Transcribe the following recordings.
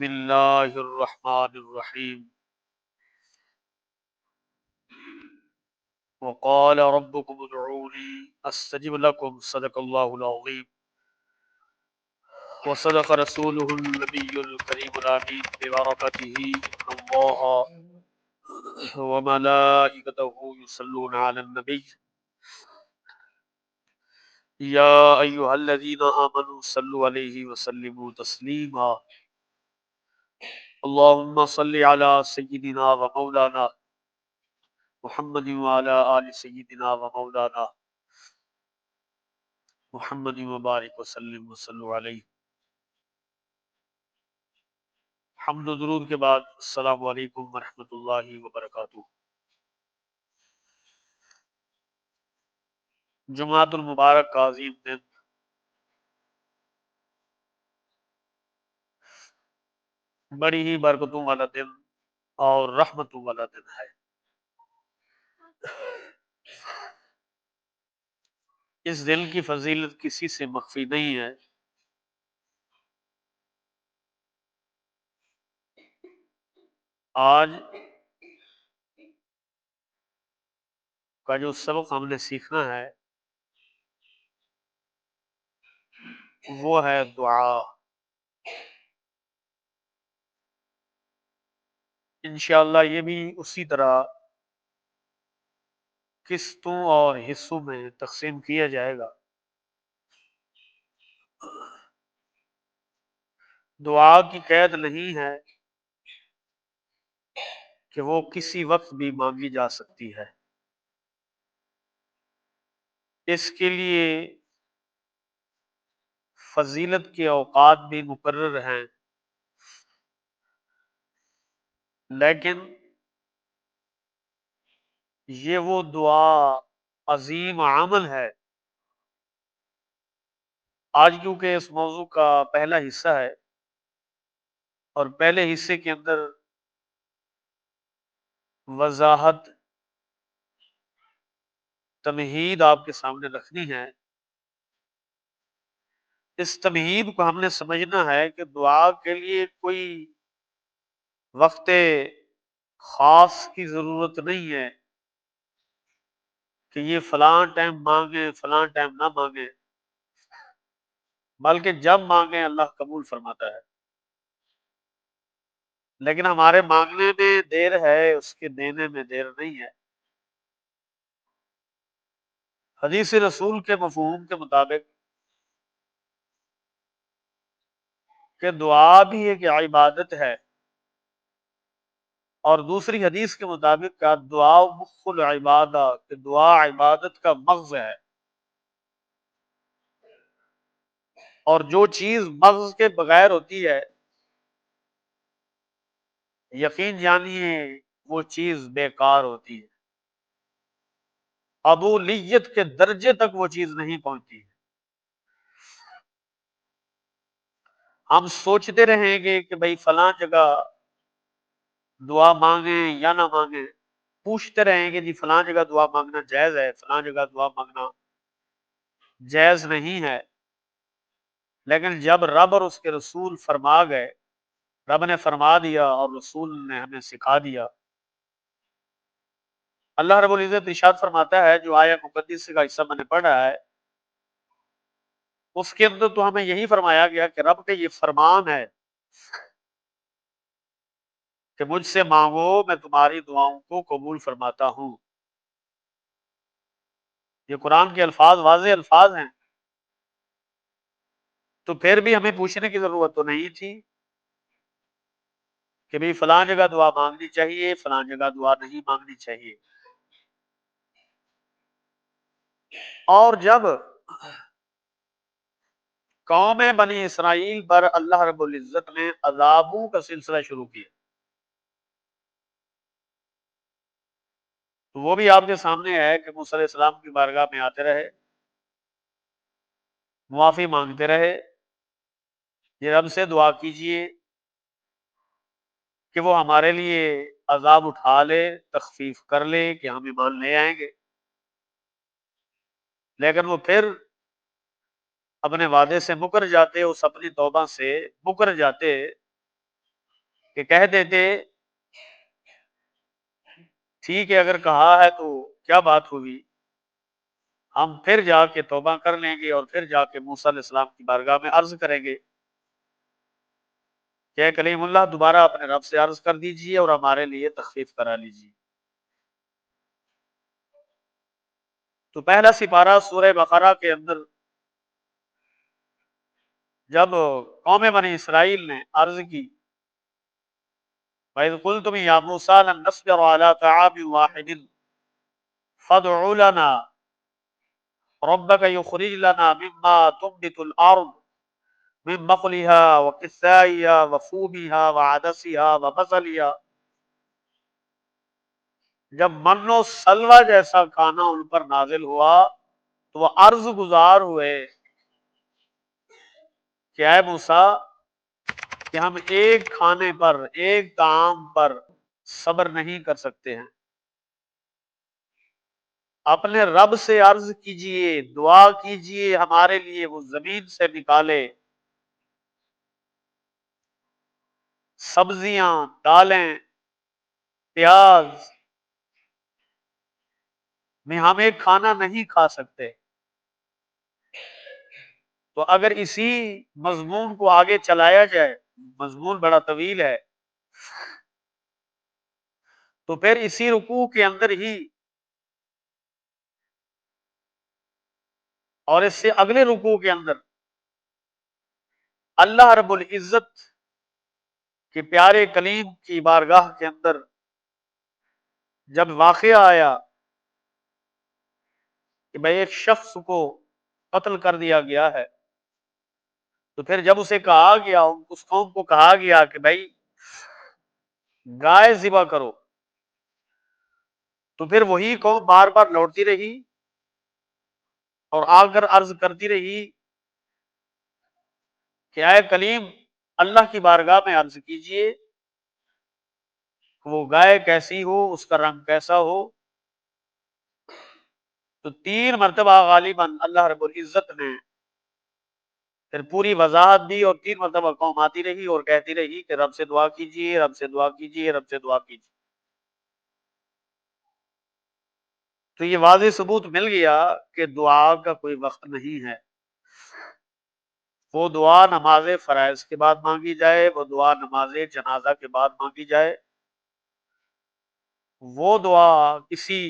بسم اللہ الرحمن الرحیم وقال ربكم ادعوني استجب لكم صدق اللہ العظیم وصدق رسوله النبی الکریم الامین ببرکته اللہ وملائکته یصلون علی النبی یا ایھا الذین آمنوا صلوا علیہ وسلموا تسلیما اللهم صل علی سیدنا و مولانا محمد وعلی آل سیدنا و مولانا محمد مبارک وسلم وصلوا علیہ. حمد و درود کے بعد السلام علیکم ورحمۃ اللہ وبرکاتہ. جمعۃ المبارک کا عظیم دن بڑی ہی برکتوں والا دن اور رحمتوں والا دن ہے. اس دن کی فضیلت کسی سے مخفی نہیں ہے. آج کا جو سبق ہم نے سیکھنا ہے وہ ہے دعا. انشاءاللہ یہ بھی اسی طرح قسطوں اور حصوں میں تقسیم کیا جائے گا. دعا کی قید نہیں ہے کہ وہ کسی وقت بھی مانگی جا سکتی ہے. اس کے لیے فضیلت کے اوقات بھی مقرر ہیں، لیکن یہ وہ دعا عظیم عمل ہے. آج کیونکہ اس موضوع کا پہلا حصہ ہے اور پہلے حصے کے اندر وضاحت تمہید آپ کے سامنے رکھنی ہے. اس تمہید کو ہم نے سمجھنا ہے کہ دعا کے لیے کوئی وقت خاص کی ضرورت نہیں ہے کہ یہ فلاں ٹائم مانگے فلاں ٹائم نہ مانگے، بلکہ جب مانگے اللہ قبول فرماتا ہے. لیکن ہمارے مانگنے میں دیر ہے، اس کے دینے میں دیر نہیں ہے. حدیث رسول کے مفہوم کے مطابق کہ دعا بھی ایک عبادت ہے، اور دوسری حدیث کے مطابق کہ دعا مخ العبادہ، کہ دعا عبادت کا مغز ہے. اور جو چیز مغز کے بغیر ہوتی ہے یقین جانیے وہ چیز بیکار ہوتی ہے، ابولیت کے درجے تک وہ چیز نہیں پہنچتی. ہم سوچتے رہیں گے کہ بھئی فلاں جگہ دعا مانگیں یا نہ مانگیں، پوچھتے رہیں گے جی فلاں جگہ دعا مانگنا جائز ہے، فلاں جگہ دعا مانگنا جائز نہیں ہے. لیکن جب رب اور اس کے رسول فرما گئے، رب نے فرما دیا اور رسول نے ہمیں سکھا دیا. اللہ رب العزت ارشاد فرماتا ہے، جو آیہ مقدس کا حصہ میں نے پڑھا ہے اس کے اندر تو ہمیں یہی فرمایا گیا کہ رب کا یہ فرمان ہے کہ مجھ سے مانگو میں تمہاری دعاؤں کو قبول فرماتا ہوں. یہ قرآن کے الفاظ واضح الفاظ ہیں، تو پھر بھی ہمیں پوچھنے کی ضرورت تو نہیں تھی کہ بھئی فلاں جگہ دعا مانگنی چاہیے فلاں جگہ دعا نہیں مانگنی چاہیے. اور جب قوم بنی اسرائیل پر اللہ رب العزت نے عذابوں کا سلسلہ شروع کیا تو وہ بھی آپ کے سامنے ہے کہ موسیٰ علیہ السلام کی بارگاہ میں آتے رہے، معافی مانگتے رہے، یہ رب سے دعا کیجئے کہ وہ ہمارے لیے عذاب اٹھا لے، تخفیف کر لے کہ ہم ایمان لے آئیں گے. لیکن وہ پھر اپنے وعدے سے مکر جاتے، اس اپنی توبہ سے مکر جاتے کہ کہہ دیتے ٹھیک ہے اگر کہا ہے تو کیا بات ہوئی، ہم پھر جا کے توبہ کر لیں گے اور پھر جا کے موسیٰ علیہ السلام کی بارگاہ میں عرض کریں گے کہ اے کلیم اللہ دوبارہ اپنے رب سے عرض کر دیجئے اور ہمارے لیے تخفیف کرا لیجئے۔ تو پہلا سپارہ سورہ بقرہ کے اندر جب قوم بنی اسرائیل نے عرض کی وَإِذْ قُلْتُمْ يَا مُوسَىٰ لَن نَّصْبِرَ عَلَىٰ طَعَامٍ وَاحِدٍ فَادْعُ لَنَا رَبَّكَ يُخْرِجْ لَنَا مِمَّا تُنبِتُ الْأَرْضُ من بقلها وقثائها وفومها وعدسها وبصلها، جب من و سلوہ جیسا کھانا ان پر نازل ہوا تو وہ عرض گزار ہوئے کہ اے موسیٰ کہ ہم ایک کھانے پر ایک طعام پر صبر نہیں کر سکتے ہیں، اپنے رب سے عرض کیجئے، دعا کیجئے ہمارے لیے وہ زمین سے نکالے سبزیاں، دالیں، پیاز، میں ہم ایک کھانا نہیں کھا سکتے۔ تو اگر اسی مضمون کو آگے چلایا جائے، مضمون بڑا طویل ہے، تو پھر اسی رکوع کے اندر ہی اور اس سے اگلے رکوع کے اندر اللہ رب العزت کے پیارے کلیم کی بارگاہ کے اندر جب واقعہ آیا کہ بھئی ایک شخص کو قتل کر دیا گیا ہے، تو پھر جب اسے کہا گیا، اس قوم کو کہا گیا کہ بھئی گائے ذبح کرو، تو پھر وہی قوم بار بار لوٹتی رہی اور آ کر عرض کرتی رہی کہ اے کلیم اللہ کی بارگاہ میں عرض کیجئے وہ گائے کیسی ہو، اس کا رنگ کیسا ہو۔ تو 3 مرتبہ غالباً اللہ رب العزت نے پھر پوری وضاحت دی اور 3 مرتبہ قوم آتی رہی اور کہتی رہی کہ رب سے دعا کیجئے، رب سے دعا کیجئے، رب سے دعا کیجئے۔ تو یہ واضح ثبوت مل گیا کہ دعا کا کوئی وقت نہیں ہے، وہ دعا نماز فرائض کے بعد مانگی جائے، وہ دعا نماز جنازہ کے بعد مانگی جائے، وہ دعا کسی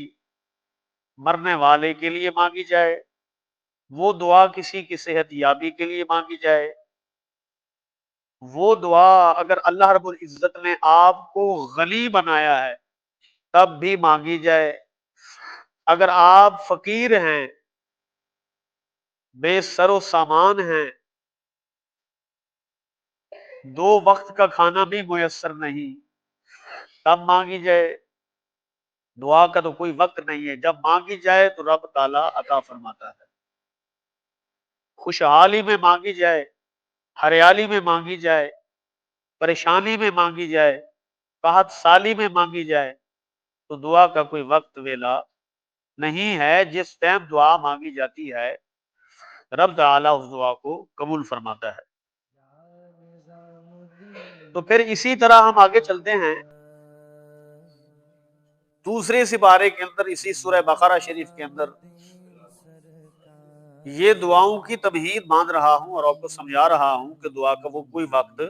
مرنے والے کے لیے مانگی جائے، وہ دعا کسی کی صحت یابی کے لیے مانگی جائے، وہ دعا اگر اللہ رب العزت نے آپ کو غنی بنایا ہے تب بھی مانگی جائے، اگر آپ فقیر ہیں، بے سر و سامان ہیں، 2 وقت کا کھانا بھی میسر نہیں، تب مانگی جائے۔ دعا کا تو کوئی وقت نہیں ہے، جب مانگی جائے تو رب تعالیٰ عطا فرماتا ہے۔ خوشحالی میں مانگی جائے، ہریالی میں مانگی جائے، پریشانی میں مانگی جائے، قحط سالی میں مانگی جائے، تو دعا کا کوئی وقت ویلا نہیں ہے۔ جس ٹائم دعا مانگی جاتی ہے رب تعالیٰ اس دعا کو قبول فرماتا ہے۔ تو پھر اسی طرح ہم آگے چلتے ہیں دوسرے سپارے کے اندر، اسی سورہ بقرہ شریف کے اندر یہ دعاؤں کی تمہید مان رہا ہوں اور آپ کو سمجھا رہا ہوں کہ دعا کا وہ کوئی وقت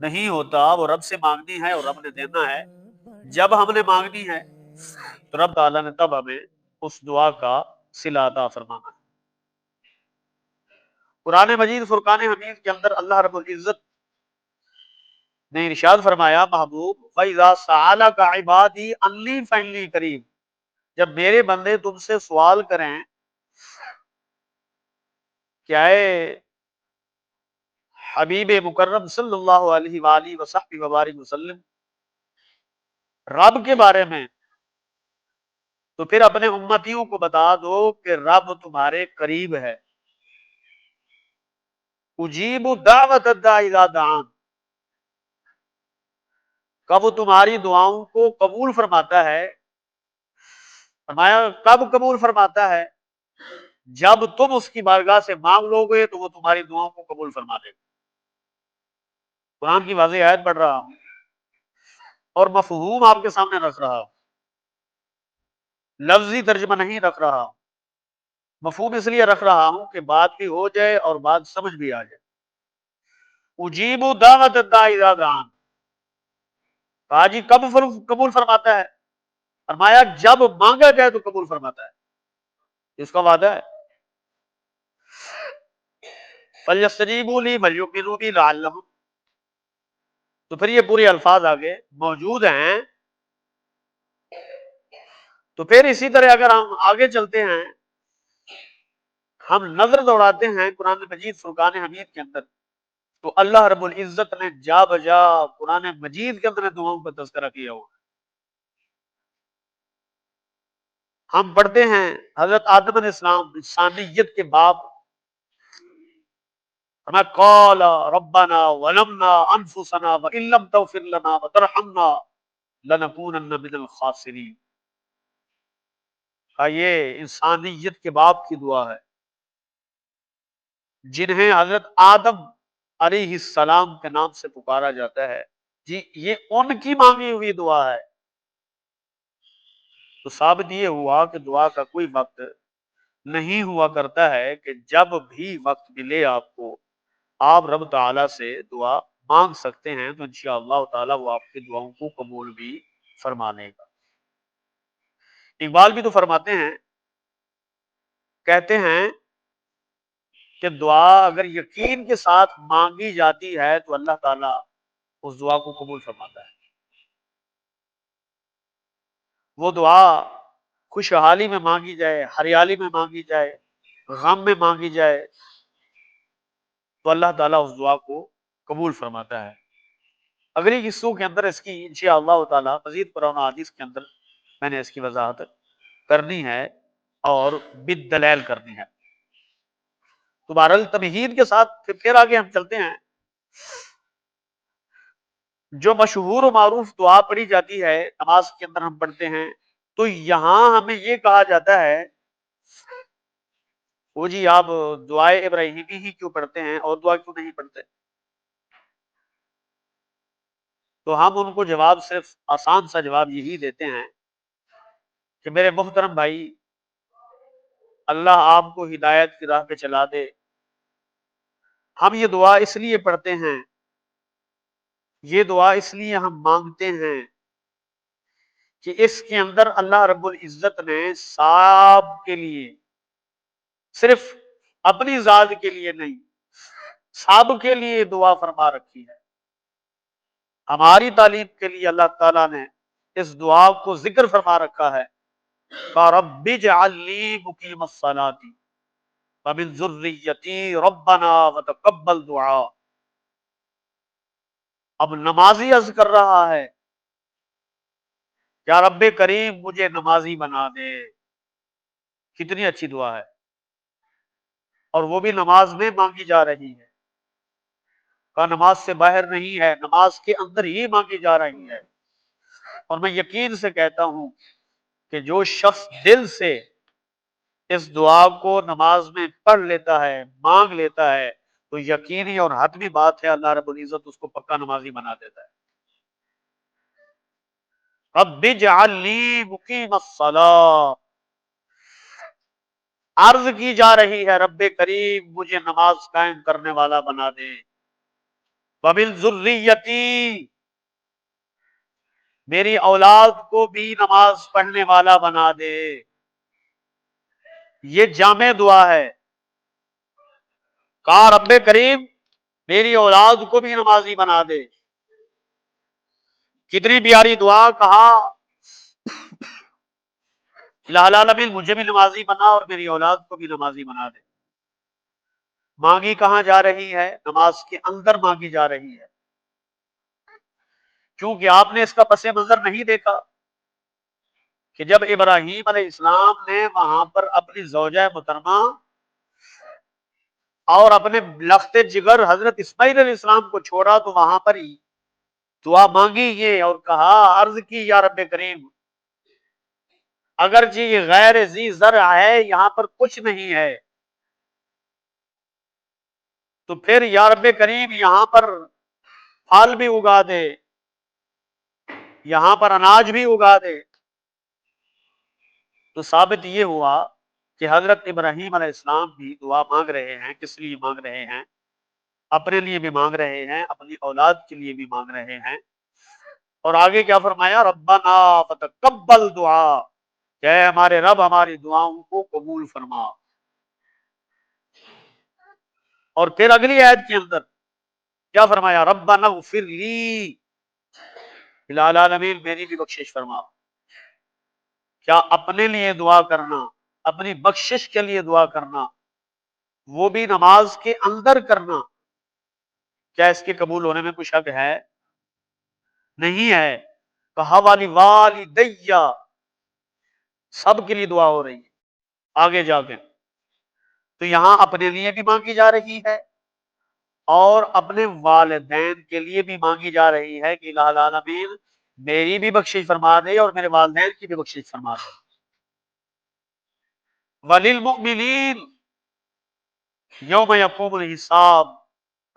نہیں ہوتا، وہ رب سے مانگنی ہے اور رب نے دینا ہے۔ جب ہم نے مانگنی ہے تو رب تعالیٰ نے تب ہمیں اس دعا کا صلہ عطا فرمانا ہے۔ قرآن مجید فرقان حمید کے اندر اللہ رب العزت نے ارشاد فرمایا محبوب فَإِذَا سَأَلَكَ عِبَادِي أَنِّي فَإِنِّي قَرِيبٌ، جب میرے بندے تم سے سوال کریں کیا ہے حبیب مکرم صلی اللہ علیہ وآلہ وصحبہ وبارک وسلم رب کے بارے میں، تو پھر اپنے امتیوں کو بتا دو کہ رب تمہارے قریب ہے۔ اجیب دعوت الداعی اذا دعان، کب وہ تمہاری دعاؤں کو قبول فرماتا ہے؟ فرمایا کب قبول فرماتا ہے؟ جب تم اس کی بارگاہ سے مانگ لو گے تو وہ تمہاری دعاؤں کو قبول فرما دے گا۔ قرآن کی واضح آیت پڑھ رہا ہوں، اور مفہوم آپ کے سامنے رکھ رہا ہوں، لفظی ترجمہ نہیں رکھ رہا ہوں۔ مفہوم اس لیے رکھ رہا ہوں کہ بات بھی ہو جائے اور بات سمجھ بھی آ جائے۔ اجیب دعوت الداعی اذا دعان، کہا جی کب قبول فرماتا ہے؟ فرمایا جب مانگا جائے تو قبول فرماتا ہے، اس کا وعدہ ہے۔ فَلْيَسْتَجِيبُوا لِي وَلْيُؤْمِنُوا بِي لَعَلَّهُمْ، تو پھر یہ پورے الفاظ آگے موجود ہیں۔ تو پھر اسی طرح اگر ہم آگے چلتے ہیں، ہم نظر دوڑاتے ہیں قرآن مجید فرقان حمید کے اندر، تو اللہ رب العزت نے جا بجا قرآن مجید کے اندر دعاؤں کا تذکرہ کیا ہوا۔ ہم پڑھتے ہیں حضرت آدم علیہ السلام انسانیت کے باب، ہمیں قال ربنا ظلمنا انفسنا وان لم تغفر لنا وترحمنا لنکونن من الخاسرین، یہ انسانیت کے باب کی دعا ہے، جنہیں حضرت آدم علیہ السلام کے نام سے پکارا جاتا ہے، جی یہ ان کی مانگی ہوئی دعا ہے۔ تو ثابت یہ ہوا کہ دعا کا کوئی وقت نہیں ہوا کرتا ہے، کہ جب بھی وقت ملے آپ کو آپ رب تعالیٰ سے دعا مانگ سکتے ہیں، تو انشاءاللہ تعالیٰ وہ آپ کی دعاؤں کو قبول بھی فرما لے گا۔ اقبال بھی تو فرماتے ہیں، کہتے ہیں کہ دعا اگر یقین کے ساتھ مانگی جاتی ہے تو اللہ تعالیٰ اس دعا کو قبول فرماتا ہے۔ وہ دعا خوشحالی میں مانگی جائے، ہریالی میں مانگی جائے، غم میں مانگی جائے، تو اللہ تعالیٰ اس دعا کو قبول فرماتا ہے۔ اگلی قصوں کے اندر اس کی انشاءاللہ تعالیٰ مزید قرآن و حدیث کے اندر میں نے اس کی وضاحت کرنی ہے اور بالدلائل کرنی ہے۔ تو بہرحال تمہید کے ساتھ پھر آگے ہم چلتے ہیں۔ جو مشہور و معروف دعا پڑھی جاتی ہے نماز کے اندر ہم پڑھتے ہیں، تو یہاں ہمیں یہ کہا جاتا ہے وہ جی آپ دعائے ابراہیمی ہی کیوں پڑھتے ہیں اور دعا کیوں نہیں پڑھتے؟ تو ہم ان کو جواب صرف آسان سا جواب یہی دیتے ہیں کہ میرے محترم بھائی، اللہ آپ کو ہدایت کی راہ پہ چلا دے۔ ہم یہ دعا اس لیے پڑھتے ہیں، یہ دعا اس لیے ہم مانگتے ہیں کہ اس کے اندر اللہ رب العزت نے صاحب کے لیے، صرف اپنی ذات کے لیے نہیں، صاحب کے لیے دعا فرما رکھی ہے۔ ہماری تعلیم کے لیے اللہ تعالیٰ نے اس دعا کو ذکر فرما رکھا ہے، رَبِّ اجْعَلْنِی مُقِیمَ الصَّلَاةِ وَمِن ذُرِّیَّتِی رَبَّنَا وَتَقَبَّلْ دُعَا۔ اب نمازی عرض کر رہا ہے، یا رب کریم مجھے نمازی بنا دے۔ کتنی اچھی دعا ہے، اور وہ بھی نماز میں مانگی جا رہی ہے، کا نماز سے باہر نہیں ہے، نماز کے اندر ہی مانگی جا رہی ہے۔ اور میں یقین سے کہتا ہوں کہ جو شخص دل سے اس دعا کو نماز میں پڑھ لیتا ہے، مانگ لیتا ہے، تو یقینی اور حتمی بات ہے اللہ رب العزت اس کو پکا نمازی بنا دیتا ہے۔ رب اجعلنی مقیم الصلاۃ، عرض کی جا رہی ہے رب کریم مجھے نماز قائم کرنے والا بنا دے۔ ومن ذریتی، میری اولاد کو بھی نماز پڑھنے والا بنا دے۔ یہ جامع دعا ہے، کہا رب کریم میری اولاد کو بھی نمازی بنا دے۔ کتنی پیاری دعا، کہا الہ العالمین مجھے بھی نمازی بنا اور میری اولاد کو بھی نمازی بنا دے۔ مانگی کہاں جا رہی ہے؟ نماز کے اندر مانگی جا رہی ہے، کیونکہ آپ نے اس کا پس منظر نہیں دیکھا کہ جب ابراہیم علیہ السلام نے وہاں پر اپنی زوجہ محترمہ اور اپنے لخت جگر حضرت اسماعیل علیہ السلام کو چھوڑا، تو وہاں پر ہی دعا مانگی یہ اور کہا، عرض کی یا رب کریم اگرچہ یہ غیر ذی زرع ہے، یہاں پر کچھ نہیں ہے، تو پھر یا رب کریم یہاں پر پھل بھی اگا دے۔ یہاں پر اناج بھی اگا دے، تو ثابت یہ ہوا کہ حضرت ابراہیم علیہ السلام بھی دعا مانگ رہے ہیں. کس لیے مانگ رہے ہیں؟ اپنے لیے بھی مانگ رہے ہیں، اپنی اولاد کے لیے بھی مانگ رہے ہیں. اور آگے کیا فرمایا؟ ربنا فتقبل دعا، کہ اے ہمارے رب ہماری دعاؤں کو قبول فرما. اور پھر اگلی آیت کے اندر کیا فرمایا؟ ربنا اغفر لی فی العالمین، میری بھی بخشش فرما. کیا اپنے لیے دعا کرنا، اپنی بخشش کے لیے دعا کرنا، وہ بھی نماز کے اندر کرنا، کیا اس کے قبول ہونے میں کوئی شک ہے؟ نہیں ہے. کہا والی والدیہ، سب کے لیے دعا ہو رہی ہے آگے جا کے. تو یہاں اپنے لیے بھی مانگی جا رہی ہے اور اپنے والدین کے لیے بھی مانگی جا رہی ہے کہ الہ العالمین میری بھی بخشش فرما دے اور میرے والدین کی بھی بخشش فرما دے. وللمؤمنین یوم یقوم الحساب،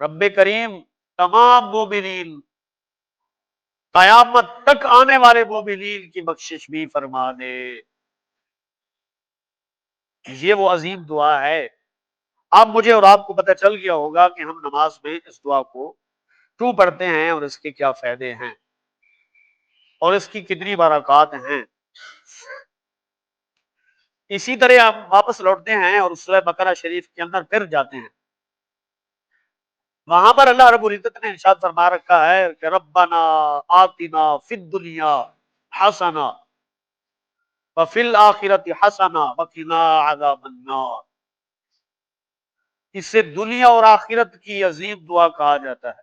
رب کریم تمام مومنین، قیامت تک آنے والے مومنین کی بخشش بھی فرما دے. یہ وہ عظیم دعا ہے. اب مجھے اور آپ کو پتہ چل گیا ہوگا کہ ہم نماز میں اس دعا کو کیوں پڑھتے ہیں اور اس کے کیا فائدے ہیں اور اس کی کتنی برکات ہیں. اسی طرح ہم واپس لوٹتے ہیں اور سورہ بقرہ شریف کے اندر پھر جاتے ہیں. وہاں پر اللہ رب العزت نے ارشاد فرما رکھا ہے کہ ربنا آتنا فی الدنیا حسنہ وفی الآخرۃ حسنہ وقنا عذاب النار. اسے دنیا اور آخرت کی عظیم دعا کہا جاتا ہے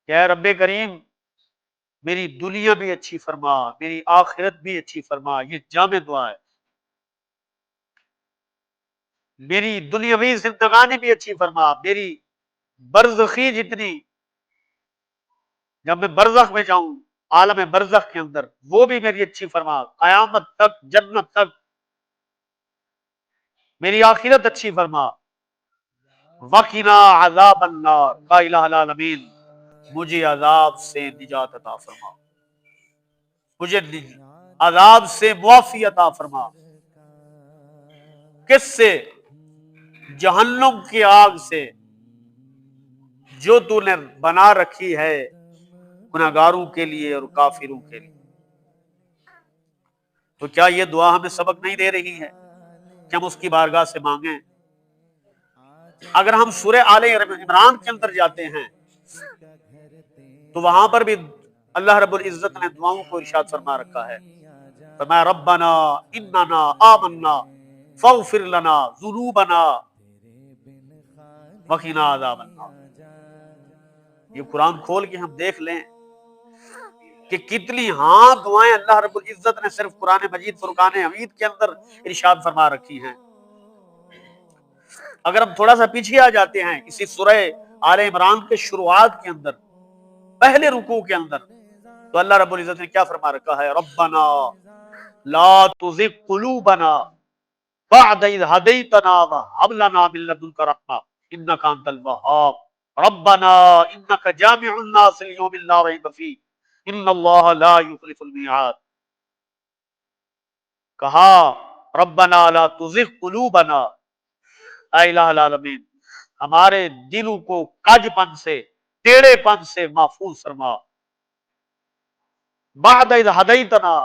کہ اے رب کریم میری دنیا بھی اچھی فرما، میری آخرت بھی اچھی فرما. یہ جامع دعا ہے. میری دنیاوی زندگانی بھی اچھی فرما، میری برزخی جتنی، جب میں برزخ میں جاؤں عالم برزخ کے اندر، وہ بھی میری اچھی فرما. قیامت تک، جنت تک میری آخرت اچھی فرما. وقنا عذاب النار، کا الہ العالمین مجھے عذاب سے نجات عطا فرما، مجھے عذاب سے معافی عطا فرما. کس سے؟ جہنم کی آگ سے جو تو نے بنا رکھی ہے گناہگاروں کے لیے اور کافروں کے لیے. تو کیا یہ دعا ہمیں سبق نہیں دے رہی ہے کہ ہم اس کی بارگاہ سے مانگیں؟ اگر ہم سورہ آل عمران کے اندر جاتے ہیں تو وہاں پر بھی اللہ رب العزت نے دعاؤں کو ارشاد فرما رکھا ہے. فرمایا ربنا اننا آمنا فاغفر لنا ذنوبنا وقنا عذاب النار. یہ قرآن کھول کے ہم دیکھ لیں کہ کتنی دعائیں اللہ رب العزت نے صرف قرآن مجید فرقان حمید کے اندر ارشاد فرما رکھی ہیں. اگر ہم تھوڑا سا پیچھے آ جاتے ہیں اسی سورہ آل عمران کے شروعات کے اندر، پہلے رکوع کے اندر، تو اللہ رب العزت نے کیا فرما رکھا ہے؟ ربنا لا تزغ قلوبنا بعد اذ هديتنا وهب لنا من لدنك رحمة انك انت الوهاب. ربنا انك جامع الناس ليوم لا ريب فيه ان الله لا يخلف الميعاد. کہا ربنا لا تزغ قلوبنا، اے الہ العالمین ہمارے دلوں کو کج پن سے، ٹیڑے پن سے محفوظ فرما. بعد اذ ہدیتنا،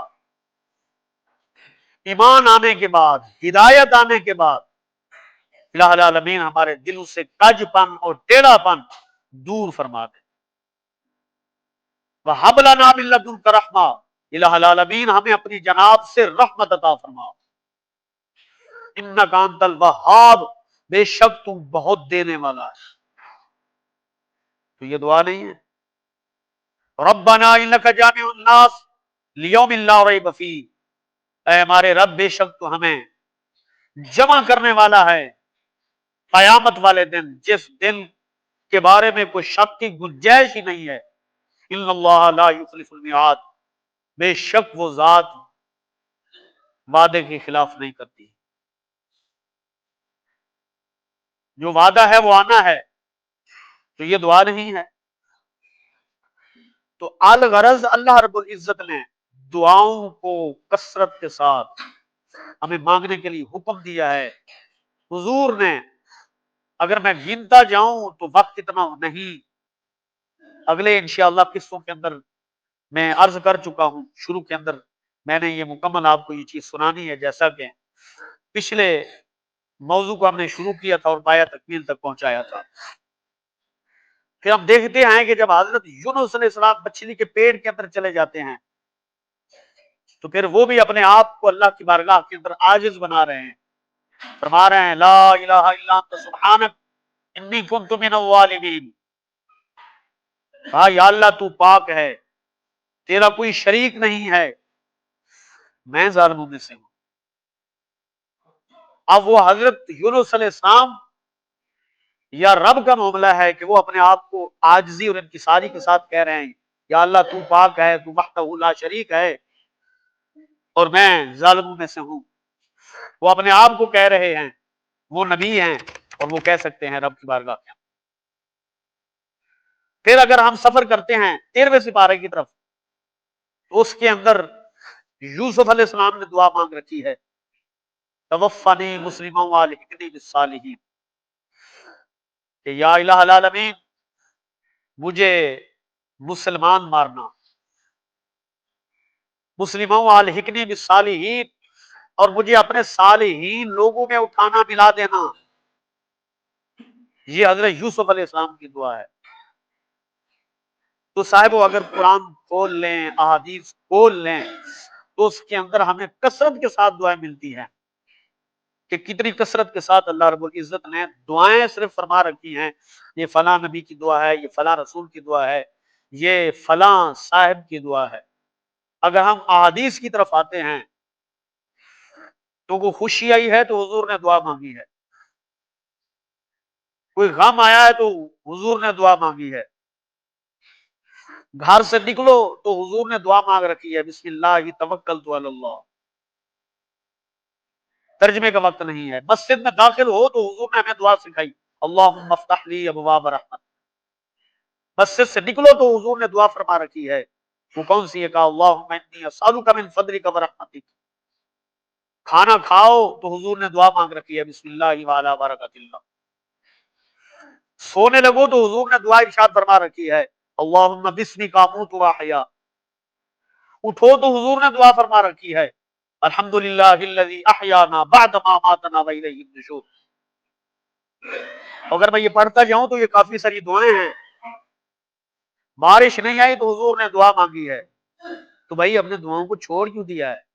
ایمان آنے کے بعد، ہدایت آنے کے بعد الہ العالمین ہمارے دلوں سے کج پن اور ٹیڑھا پن دور فرما دے. وَهَبْ لَنَا مِن لَّدُنكَ رَحْمَةً، الہ العالمین ہمیں اپنی جناب سے رحمت عطا فرما. انک انت الوہاب، بے شک تم بہت دینے والا ہے. تو یہ دعا نہیں ہے؟ ربنا انک جامع الناس لیوم لا ریب فیہ، اے ہمارے رب بے شک تو ہمیں جمع کرنے والا ہے قیامت والے دن، جس دن کے بارے میں کوئی شک کی گنجائش ہی نہیں ہے. ان اللہ لا یخلف المیعاد، بے شک وہ ذات وعدے کے خلاف نہیں کرتی. جو وعدہ ہے وہ آنا ہے. تو یہ دعا نہیں ہے. تو الغرض اللہ رب العزت نے دعاؤں کو کثرت کے ساتھ ہمیں مانگنے کے لیے حکم دیا ہے. حضور نے، اگر میں گنتا جاؤں تو وقت اتنا نہیں، اگلے انشاءاللہ قصوں کے اندر میں عرض کر چکا ہوں، شروع کے اندر میں نے یہ مکمل آپ کو یہ چیز سنانی ہے، جیسا کہ پچھلے موضوع کو ہم نے شروع کیا تھا اور پایا تکمیل تک پہنچایا تھا. پھر ہم دیکھتے ہیں کہ جب حضرت یونس علیہ السلام مچھلی کے پیٹ کے اندر چلے جاتے ہیں تو پھر وہ بھی اپنے آپ کو اللہ کی بارگاہ کے اندر عاجز بنا رہے ہیں، فرما رہے ہیں لا الہ الا انت سبحانک انی کنت من الظالمین. کہا یا اللہ تو پاک ہے، تیرا کوئی شریک نہیں ہے، میں ظالموں میں سے ہوں. اب وہ حضرت یونس علیہ السلام یا رب کا معاملہ ہے کہ وہ اپنے آپ کو عاجزی اور انکساری کے ساتھ کہہ رہے ہیں یا اللہ تو پاک ہے، تو وحدہ لا شریک ہے اور میں ظالموں میں سے ہوں. وہ اپنے آپ کو کہہ رہے ہیں، وہ نبی ہیں اور وہ کہہ سکتے ہیں رب کی بارگاہ میں. پھر اگر ہم سفر کرتے ہیں 13ویں سپارے کی طرف تو اس کے اندر یوسف علیہ السلام نے دعا مانگ رکھی ہے توفنی مسلما والحقنی بالصالحین، کہ یا الہ العالمین مجھے مسلمان مارنا، مسلما والحقنی بالصالحین اور مجھے اپنے صالحین لوگوں میں اٹھانا ملا دینا. یہ حضرت یوسف علیہ السلام کی دعا ہے. تو صاحب اگر قرآن کھول لیں، احادیث کھول لیں تو اس کے اندر ہمیں کثرت کے ساتھ دعائیں ملتی ہیں کہ کتنی کثرت کے ساتھ اللہ رب العزت نے دعائیں صرف فرما رکھی ہیں، یہ فلاں نبی کی دعا ہے، یہ فلاں رسول کی دعا ہے، یہ فلاں صاحب کی دعا ہے. اگر ہم احادیث کی طرف آتے ہیں تو وہ خوشی آئی ہے تو حضور نے دعا مانگی ہے، کوئی غم آیا ہے تو حضور نے دعا مانگی ہے، گھر سے نکلو تو حضور نے دعا مانگ رکھی ہے بسم اللہ توکلت علی اللہ. ترجمے کا وقت نہیں ہے. مسجد میں داخل ہو تو حضور نے ہمیں دعا سکھائی اللہم افتح لی ابواب رحمت. مسجد سے نکلو تو حضور نے دعا فرما رکھی ہے، وہ کون سی ہے؟ کہا اللہم انی اسألک من فضلک ورحمتک. کھانا کھاؤ تو حضور نے دعا مانگ رکھی ہے بسم اللہ وعلی برکۃ اللہ. سونے لگو تو حضور نے دعا ارشاد فرما رکھی ہے اللہم باسمک اموت واحیا. اٹھو تو حضور نے دعا فرما رکھی ہے الحمدللہ الذی احیانا بعد ما اماتنا والیہ النشور. اگر میں یہ پڑھتا جاؤں تو یہ کافی ساری دعائیں ہیں. بارش نہیں آئی تو حضور نے دعا مانگی ہے. تو بھائی اپنے دعاؤں کو چھوڑ کیوں دیا ہے؟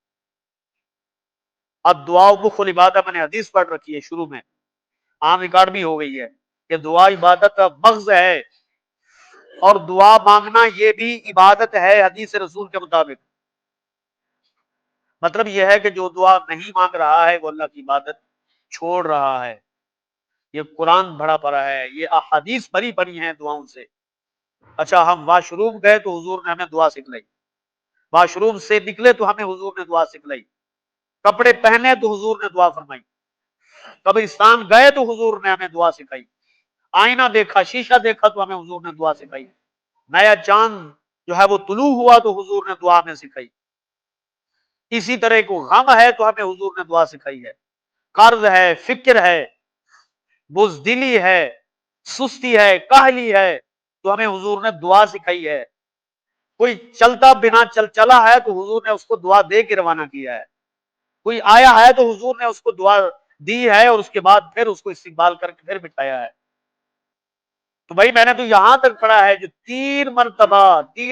اب دعا مخ العبادہ میں نے حدیث پڑھ رکھی ہے شروع میں، عام ریکارڈ بھی ہو گئی ہے کہ دعا عبادت کا مغز ہے اور دعا مانگنا یہ بھی عبادت ہے حدیث رسول کے مطابق. مطلب یہ ہے کہ جو دعا نہیں مانگ رہا ہے وہ اللہ کی عبادت چھوڑ رہا ہے. یہ قرآن بھرا پڑا ہے، یہ احادیث بھری پڑی ہیں دعاؤں سے. اچھا ہم واش روم گئے تو حضور نے ہمیں دعا سکھلائی، واش روم سے نکلے تو ہمیں حضور نے دعا سکھلائی، کپڑے پہنے تو حضور نے دعا فرمائی، قبرستان گئے تو حضور نے ہمیں دعا سکھائی، آئینہ دیکھا، شیشہ دیکھا تو ہمیں حضور نے دعا سکھائی، نیا چاند جو ہے وہ طلوع ہوا تو حضور نے دعا ہمیں سکھائی. اسی طرح کو غم ہے تو ہمیں حضور نے دعا سکھائی ہے، قرض ہے، فکر ہے، بزدلی ہے، سستی ہے، کاہلی ہے تو ہمیں حضور نے دعا سکھائی ہے. کوئی چلتا بنا چلا ہے تو حضور نے اس کو دعا دے کے روانہ کیا ہے، کوئی آیا ہے تو حضور نے اس کو دعا دی ہے اور اس کے بعد پھر اس کو استقبال کر کے پھر بٹھایا ہے. تو بھائی میں نے تو یہاں تک پڑھا ہے جو 3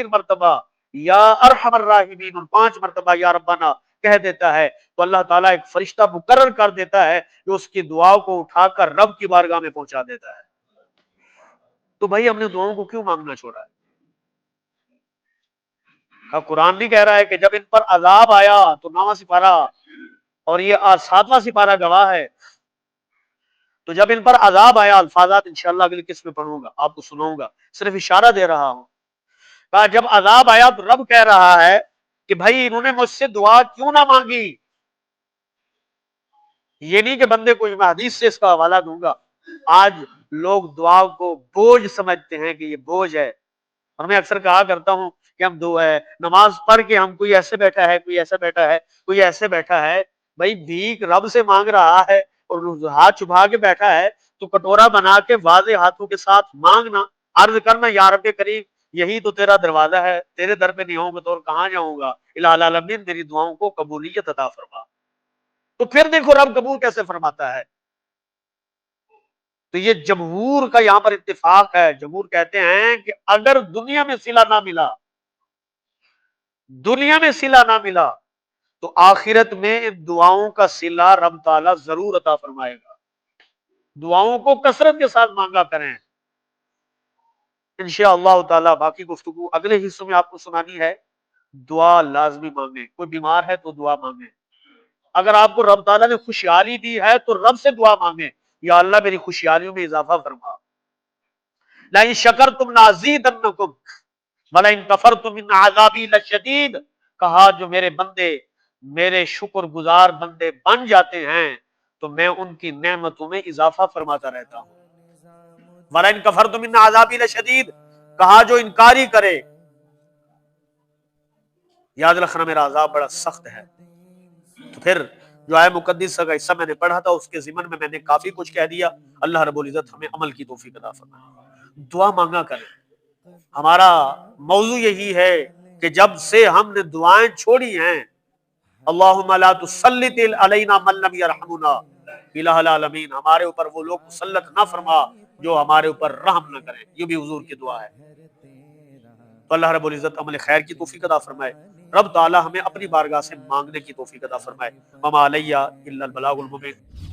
مرتبہ یا ارحم الراحمین اور 5 مرتبہ یا ربنا کہہ دیتا ہے تو اللہ تعالیٰ ایک فرشتہ مقرر کر دیتا ہے جو اس کی دعاؤں کو اٹھا کر رب کی بارگاہ میں پہنچا دیتا ہے. تو بھائی ہم نے دعاؤں کو کیوں مانگنا چھوڑا ہے؟ قرآن نہیں کہہ رہا ہے کہ جب ان پر عذاب آیا تو 9واں سپارہ اور یہ 7واں سپارہ گواہ ہے، تو جب ان پر عذاب آیا، الفاظات انشاءاللہ اگلی قسم میں پڑھوں گا، آپ کو سناؤں گا، صرف اشارہ دے رہا ہوں. کہا جب عذاب آیا تو رب کہہ رہا ہے کہ بھائی انہوں نے مجھ سے دعا کیوں نہ مانگی. یہ نہیں کہ بندے کو میں حدیث سے اس کا حوالہ دوں گا. آج لوگ دعا کو بوجھ سمجھتے ہیں کہ یہ بوجھ ہے، اور میں اکثر کہا کرتا ہوں کہ ہم دو ہے نماز پڑھ کے ہم کوئی ایسے بیٹھا ہے کوئی ایسا بیٹھا ہے کوئی ایسے بیٹھا ہے، بھائی بھیک رب سے مانگ رہا ہے اور ہاتھ چھپا کے بیٹھا ہے، تو کٹورا بنا کے واضح ہاتھوں کے ساتھ مانگنا، عرض کرنا یا رب کریم یہی تو تیرا دروازہ ہے، تیرے در پہ نہیں ہوں گا تو اور کہاں جاؤں گا، الہ العالمین میری دعاؤں کو قبولیت عطا فرما۔ تو پھر دیکھو رب قبول کیسے فرماتا ہے۔ تو یہ جمہور کا یہاں پر اتفاق ہے، جمہور کہتے ہیں کہ اگر دنیا میں صلہ نہ ملا، دنیا میں صلہ نہ ملا تو آخرت میں ان دعاؤں کا صلہ رب تعالیٰ ضرور عطا فرمائے گا۔ دعاؤں کو کثرت کے ساتھ مانگا کریں، انشاءاللہ تعالیٰ باقی گفتگو اگلے حصوں میں آپ کو سنانی ہے۔ دعا لازمی مانگیں، کوئی بیمار ہے تو دعا مانگیں، اگر آپ کو رب تعالیٰ نے خوشحالی دی ہے تو رب سے دعا مانگیں، یا اللہ میری خوشحالیوں میں اضافہ فرما، لئن شکرتم لازیدنکم ولئن کفرتم ان عذابی لشدید، کہا جو میرے بندے میرے شکر گزار بندے بن جاتے ہیں تو میں ان کی نعمتوں میں اضافہ فرماتا رہتا ہوں۔ وَلَئِن كَفَرْتُمْ إِنَّ عَذَابِي لَشَدِيدٌ، کہا جو انکاری کرے یاد رکھنا میرا عذاب بڑا سخت ہے۔ تو پھر جو آئے مقدس کا حصہ میں نے پڑھا تھا اس کے ضمن میں نے کافی کچھ کہہ دیا، اللہ رب العزت ہمیں عمل کی توفیق عطا فرمائے۔ دعا مانگا کریں، ہمارا موضوع یہی ہے کہ جب سے ہم نے دعائیں چھوڑی ہیں، اللہم لا تسلط علینا من لم یرحمنا، الہ العالمین ہمارے اوپر وہ لوگ مسلط نہ فرما جو ہمارے اوپر رحم نہ کریں، یہ بھی حضور کی دعا ہے۔ تو اللہ رب العزت عمل خیر کی توفیق عطا فرمائے، رب تعالی ہمیں اپنی بارگاہ سے مانگنے کی توفیق عطا فرمائے۔ وما علیہ الا البلاغ المبین۔